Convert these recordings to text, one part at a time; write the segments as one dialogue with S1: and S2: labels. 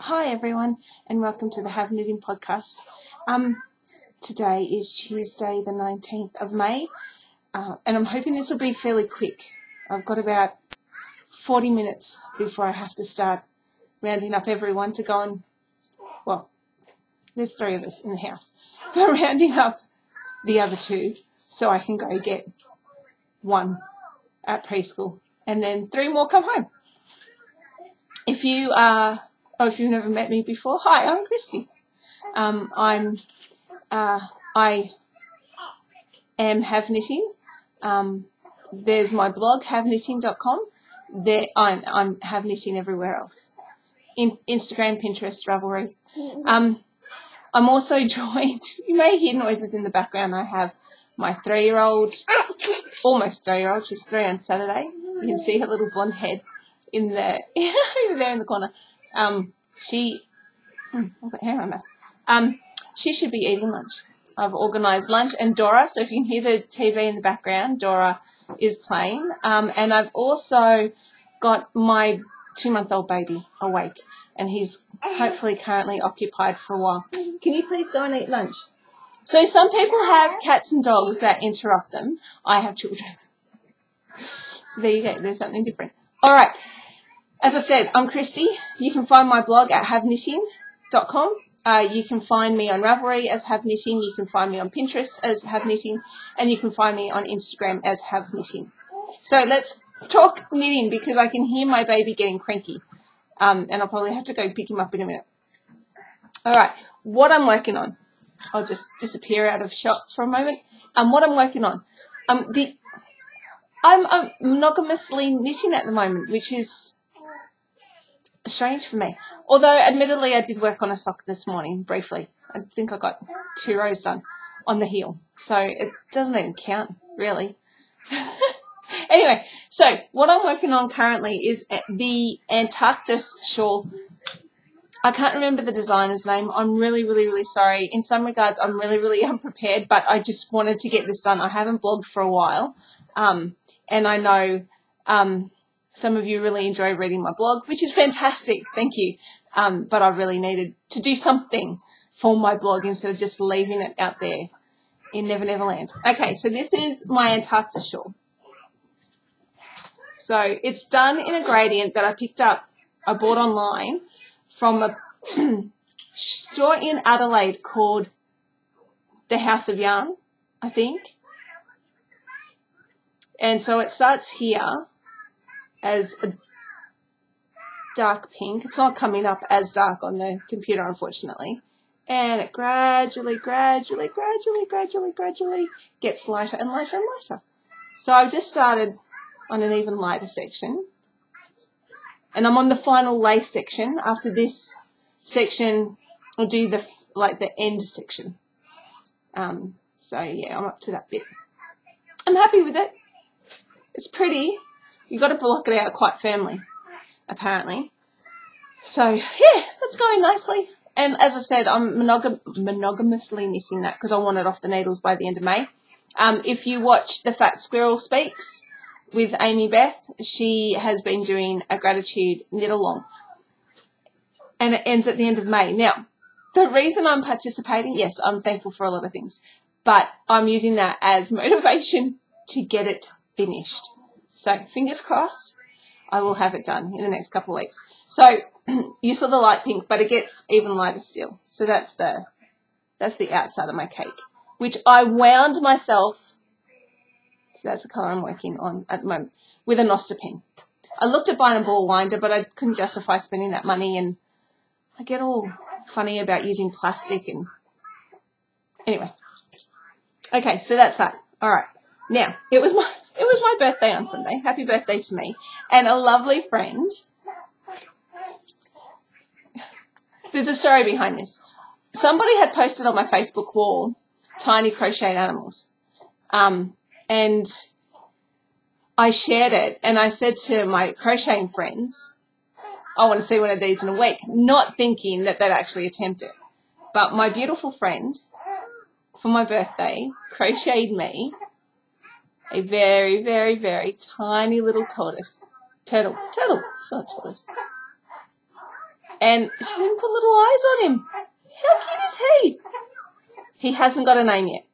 S1: Hi everyone, and welcome to the Have Knitting podcast. Today is Tuesday the 19th of May, and I'm hoping this will be fairly quick. I've got about 40 minutes before I have to start rounding up everyone to go and, well, there's 3 of us in the house, but rounding up the other 2 so I can go get 1 at preschool and then 3 more come home. If you've never met me before, hi, I'm Christy. I am Have Knitting. There's my blog, haveknitting.com. There, I'm Have Knitting everywhere else. Instagram, Pinterest, Ravelry. I'm also joined, you may hear noises in the background. I have my 3-year-old, almost 3-year-old, she's 3 on Saturday. You can see her little blonde head in the, over there in the corner. I've got hair on that. She should be eating lunch. I've organised lunch, and Dora, so if you can hear the TV in the background, Dora is playing. And I've also got my 2-month-old baby awake, and he's hopefully currently occupied for a while. Can you please go and eat lunch? So some people have cats and dogs that interrupt them. I have children. So there you go. There's something different. All right. As I said, I'm Christy. You can find my blog at haveknitting.com. You can find me on Ravelry as Have Knitting. You can find me on Pinterest as Have Knitting. And you can find me on Instagram as Have Knitting. So let's talk knitting because I can hear my baby getting cranky. And I'll probably have to go pick him up in a minute. All right. What I'm working on. I'll just disappear out of shot for a moment. What I'm working on. I'm monogamously knitting at the moment, which is strange for me. Although, admittedly, I did work on a sock this morning, briefly. I think I got 2 rows done on the heel. So it doesn't even count, really. Anyway, so what I'm working on currently is the Antarctis shawl. I can't remember the designer's name. I'm really, really, really sorry. In some regards, I'm really, really unprepared, but I just wanted to get this done. I haven't blogged for a while, and I know some of you really enjoy reading my blog, which is fantastic. Thank you. But I really needed to do something for my blog instead of just leaving it out there in Never Never Land. Okay, so this is my Antarctis shawl. So it's done in a gradient that I bought online from a store in Adelaide called the House of Yarn, I think. And so it starts here as a dark pink. It's not coming up as dark on the computer, unfortunately. And it gradually gets lighter and lighter and lighter. So I've just started on an even lighter section. And I'm on the final lace section. After this section, I'll do the end section. So yeah, I'm up to that bit. I'm happy with it. It's pretty. You've got to block it out quite firmly, apparently. So, yeah, that's going nicely. And as I said, I'm monogamously knitting that because I want it off the needles by the end of May. If you watch The Fat Squirrel Speaks with Amy Beth, she has been doing a gratitude knit-along. And it ends at the end of May. Now, the reason I'm participating, yes, I'm thankful for a lot of things, but I'm using that as motivation to get it finished. So, fingers crossed, I will have it done in the next couple of weeks. So, you saw the light pink, but it gets even lighter still. So that's the outside of my cake, which I wound myself. So that's the colour I'm working on at the moment with a Nosta pen. I looked at buying a ball winder, but I couldn't justify spending that money, and I get all funny about using plastic and anyway. Okay, so that's that. All right. Now, it was my birthday on Sunday. Happy birthday to me. And a lovely friend. There's a story behind this. Somebody had posted on my Facebook wall tiny crocheted animals. And I shared it, and I said to my crocheting friends, I want to see one of these in a week, not thinking that they'd actually attempt it. But my beautiful friend, for my birthday, crocheted me a very, very, very tiny little turtle. It's not a tortoise. And she's even put little eyes on him. How cute is he? He hasn't got a name yet.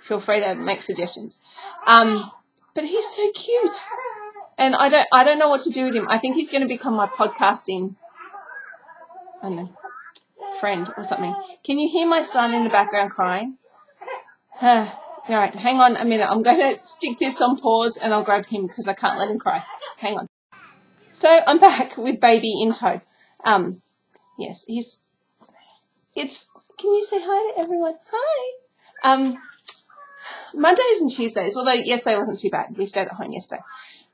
S1: Feel free to make suggestions. But he's so cute. And I don't know what to do with him. I think he's going to become my podcasting, I don't know, friend or something. Can you hear my son in the background crying? All right, hang on a minute. I'm going to stick this on pause and I'll grab him because I can't let him cry. Hang on. So I'm back with baby in tow. Yes, can you say hi to everyone? Hi. Mondays and Tuesdays, although yesterday wasn't too bad. We stayed at home yesterday.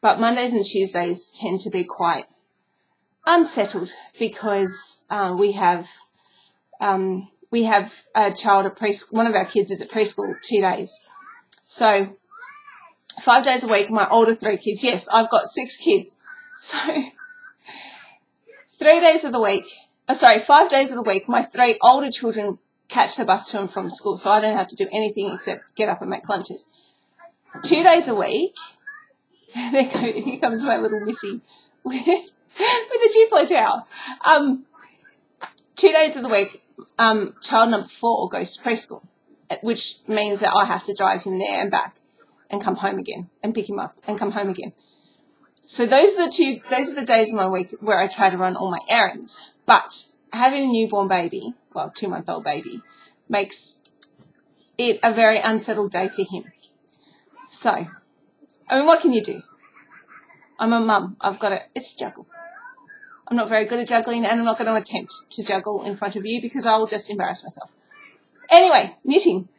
S1: But Mondays and Tuesdays tend to be quite unsettled because we have a child at preschool. One of our kids is at preschool 2 days. So 5 days a week, my older 3 kids. Yes, I've got 6 kids. So 5 days of the week, my 3 older children catch the bus to and from school, so I don't have to do anything except get up and make lunches. 2 days a week, here comes my little Missy with a Duplo towel. 2 days of the week, child number 4 goes to preschool, which means that I have to drive him there and back and come home again and pick him up and come home again. So those are the days of my week where I try to run all my errands. But having a newborn baby, well, 2-month-old baby, makes it a very unsettled day for him. So, I mean, what can you do? I'm a mum. It's a juggle. I'm not very good at juggling, and I'm not going to attempt to juggle in front of you because I'll just embarrass myself. Anyway, knitting.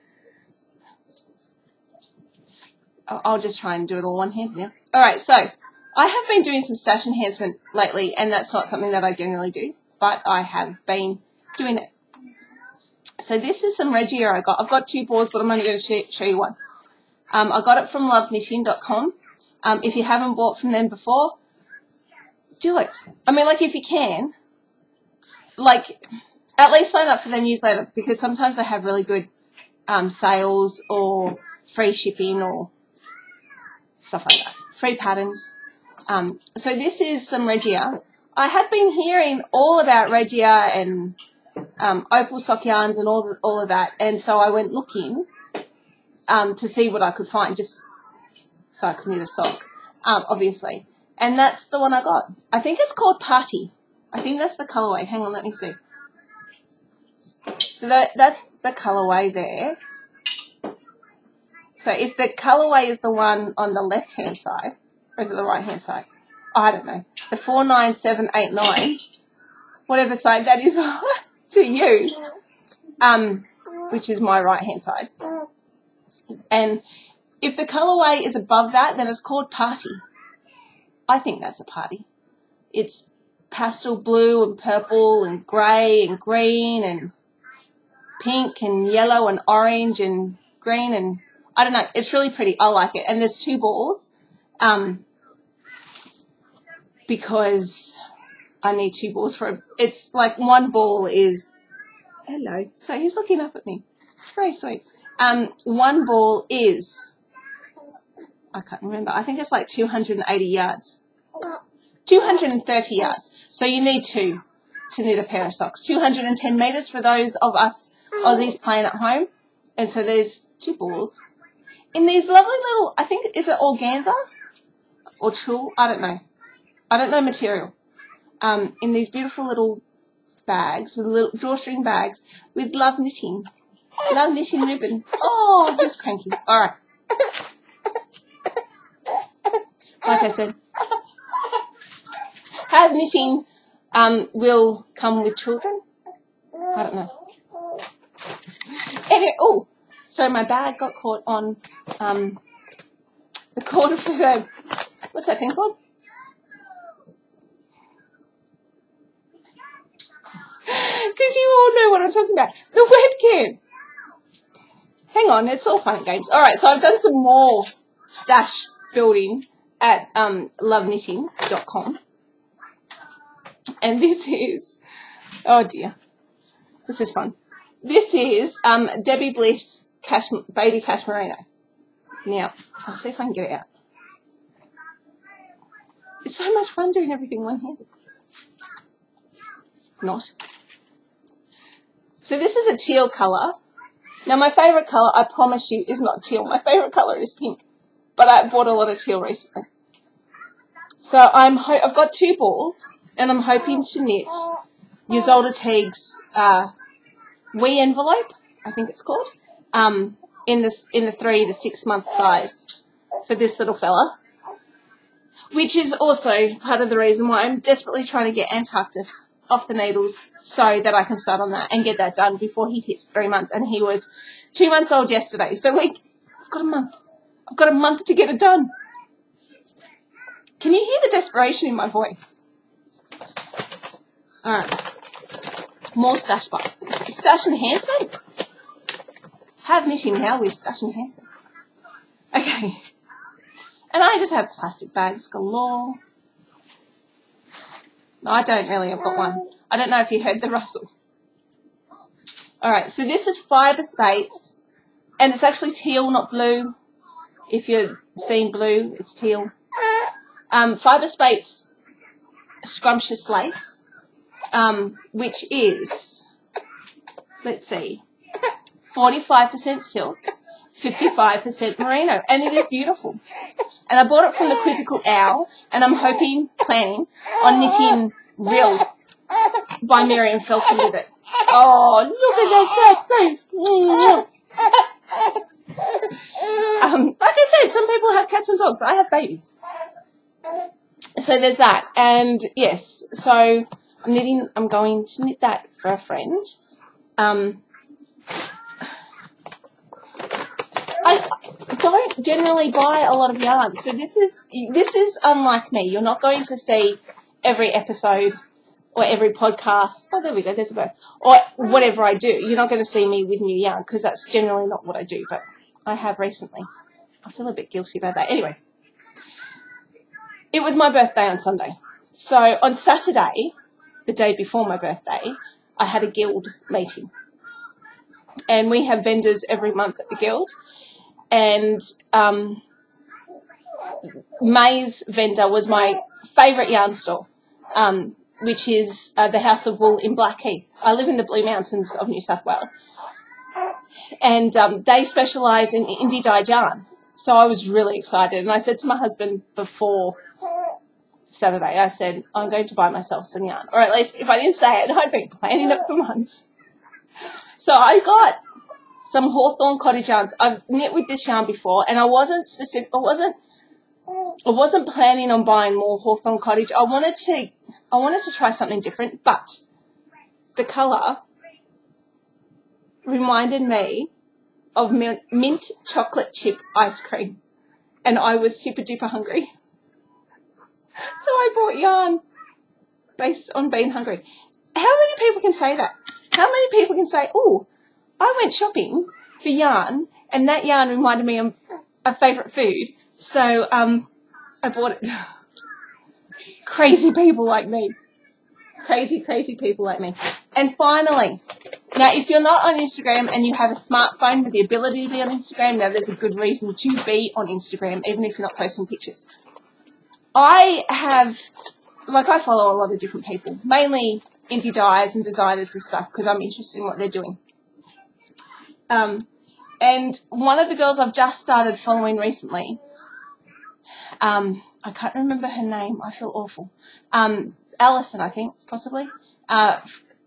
S1: I'll just try and do it all one-handed now. All right, so I have been doing some stash enhancement lately, and that's not something that I generally do, but I have been doing it. So this is some Regia I got. I've got 2 boards, but I'm only going to show you one. I got it from loveknitting.com. If you haven't bought from them before, do it. I mean, like, if you can, like, at least sign up for their newsletter, because sometimes they have really good sales or free shipping or stuff like that. Free patterns. So this is some Regia. I had been hearing all about Regia and opal sock yarns and all of that, and so I went looking to see what I could find, just so I could knit a sock, obviously. And that's the one I got. I think it's called Party. I think that's the colourway. Hang on, let me see. So that's the colourway there. So if the colourway is the one on the left-hand side, or is it the right-hand side? Oh, I don't know. The 49789, whatever side that is to you, which is my right-hand side. And if the colourway is above that, then it's called Party. I think that's a party. It's pastel blue and purple and grey and green and pink and yellow and orange and green and I don't know. It's really pretty. I like it. And there's 2 balls because I need 2 balls for it. It's like one ball is... Hello. So he's looking up at me. It's very sweet. One ball is... I can't remember. I think it's like 280 yards. 230 yards. So you need 2 to knit a pair of socks. 210 metres for those of us Aussies playing at home. And so there's 2 balls. In these lovely little, I think, is it organza? Or tulle? I don't know. I don't know material. In these beautiful little bags, with little drawstring bags, with love knitting. Love knitting ribbon. Oh, just cranky. All right. Like I said, have knitting will come with children. I don't know. Anyway, oh, so my bag got caught on the cord of the, what's that thing called? Because you all know what I'm talking about. The webcam. Hang on, it's all fun and games. All right, so I've done some more stash building at loveknitting.com. And this is, oh dear, this is fun. This is Debbie Bliss Baby Cashmerino. Now, I'll see if I can get it out. It's so much fun doing everything one-handed. not. So this is a teal colour. Now my favourite colour, I promise you, is not teal. My favourite colour is pink. But I bought a lot of teal recently. So I've got 2 balls, and I'm hoping to knit Ysolda Teague's wee envelope, I think it's called, in the 3 to 6 month size for this little fella, which is also part of the reason why I'm desperately trying to get Antarctus off the needles so that I can start on that and get that done before he hits 3 months. And he was 2 months old yesterday, so I've got a month. I've got a month to get it done. Can you hear the desperation in my voice? Alright. More stash bar. Stash enhancement? Have knitting now with stash enhancement. Okay. And I just have plastic bags galore. No, I don't really. I've got one. I don't know if you heard the rustle. Alright, so this is Fibre Space. And it's actually teal, not blue. If you're seeing blue, it's teal. Fibre Space Scrumptious Lace, which is, let's see, 45% silk, 55% merino, and it is beautiful. And I bought it from the Quizzical Owl, and I'm planning on knitting Rill by Miriam Felton with it. Oh, look at that sad face. Like I said, some people have cats and dogs. I have babies. So there's that. And yes, so I'm going to knit that for a friend. I don't generally buy a lot of yarn, so this is unlike me. You're not going to see every episode or every podcast. Oh, there we go. There's a bird. Or whatever I do. You're not going to see me with new yarn because that's generally not what I do. But I have recently. I feel a bit guilty about that. Anyway, it was my birthday on Sunday. So on Saturday, the day before my birthday, I had a guild meeting. And we have vendors every month at the guild. And May's vendor was my favourite yarn store, which is the House of Wool in Blackheath. I live in the Blue Mountains of New South Wales. And they specialise in indie dyed yarn. So I was really excited. And I said to my husband before Saturday, I said, I'm going to buy myself some yarn. Or at least, if I didn't say it, I'd been planning it for months. So I got some Hawthorn cottage yarns. I've knit with this yarn before, and I wasn't planning on buying more Hawthorn cottage. I wanted to try something different, but the colour reminded me of mint chocolate chip ice cream, and I was super duper hungry. So I bought yarn based on being hungry. How many people can say that? How many people can say, oh, I went shopping for yarn, and that yarn reminded me of a favourite food, so I bought it. Crazy people like me. Crazy people like me. And finally, now if you're not on Instagram and you have a smartphone with the ability to be on Instagram, now there's a good reason to be on Instagram, even if you're not posting pictures. I follow a lot of different people, mainly indie dyers and designers and stuff, because I'm interested in what they're doing. And one of the girls I've just started following recently, I can't remember her name. I feel awful. Alison, I think, possibly.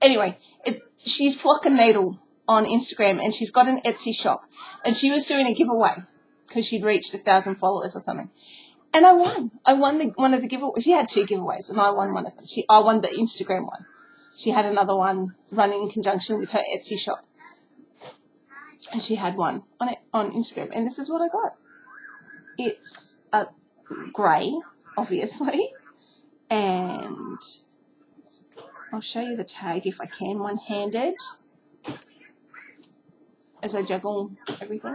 S1: Anyway, she's Flock and Needle on Instagram, and she's got an Etsy shop. And she was doing a giveaway because she'd reached 1,000 followers or something. And I won. I won one of the giveaways. She had 2 giveaways, and I won one of them. I won the Instagram one. She had another one running in conjunction with her Etsy shop. And she had one on Instagram. And this is what I got. It's a grey, obviously. And I'll show you the tag if I can, one-handed, as I juggle everything.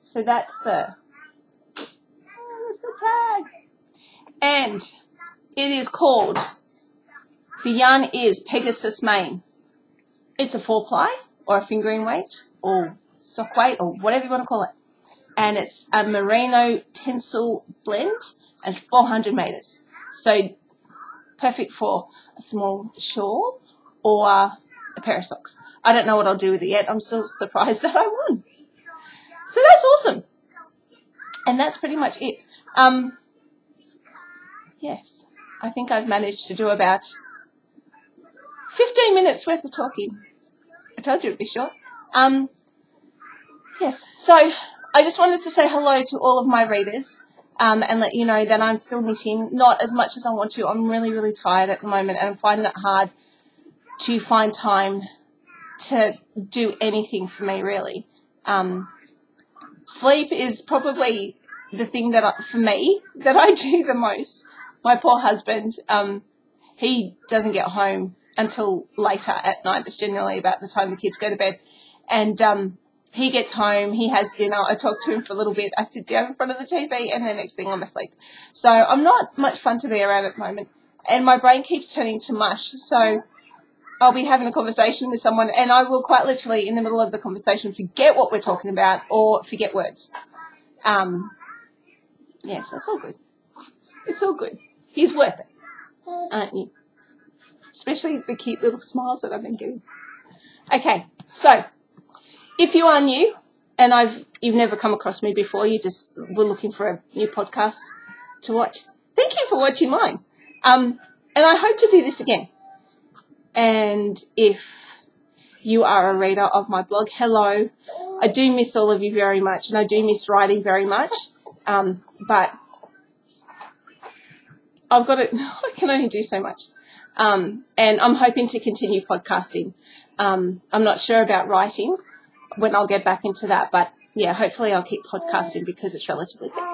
S1: So that's the tag. And it is called, the yarn is Pegasus Mane. It's a 4-ply or a fingering weight or sock weight or whatever you want to call it. And it's a merino tencel blend and 400 meters. So perfect for a small shawl or a pair of socks. I don't know what I'll do with it yet. I'm still surprised that I won. So that's awesome. And that's pretty much it. Yes, I think I've managed to do about 15 minutes worth of talking. I told you it'd be short. Yes, so I just wanted to say hello to all of my readers and let you know that I'm still knitting, not as much as I want to. I'm really, really tired at the moment, and I'm finding it hard to find time to do anything for me, really. Sleep is probably the thing for me that I do the most. My poor husband, he doesn't get home until later at night. It's generally about the time the kids go to bed. And he gets home, he has dinner, I talk to him for a little bit, I sit down in front of the TV, and the next thing I'm asleep. So I'm not much fun to be around at the moment. And my brain keeps turning to mush. So I'll be having a conversation with someone, and I will quite literally, in the middle of the conversation, forget what we're talking about or forget words. Yes, that's all good. It's all good. He's worth it, aren't you? Especially the cute little smiles that I've been getting. Okay, so if you are new and you've never come across me before, you just were looking for a new podcast to watch, thank you for watching mine. And I hope to do this again. And if you are a reader of my blog, hello. I do miss all of you very much, and I do miss writing very much. But I can only do so much. And I'm hoping to continue podcasting. I'm not sure about writing, when I'll get back into that, but yeah, hopefully I'll keep podcasting because it's relatively quick.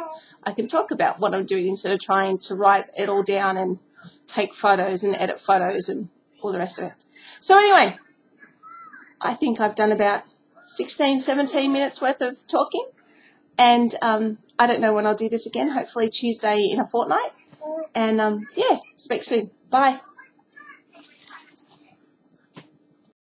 S1: I can talk about what I'm doing instead of trying to write it all down and take photos and edit photos and all the rest of it. So anyway, I think I've done about 16, 17 minutes worth of talking, and I don't know when I'll do this again, hopefully Tuesday in a fortnight, and yeah, speak soon. Bye.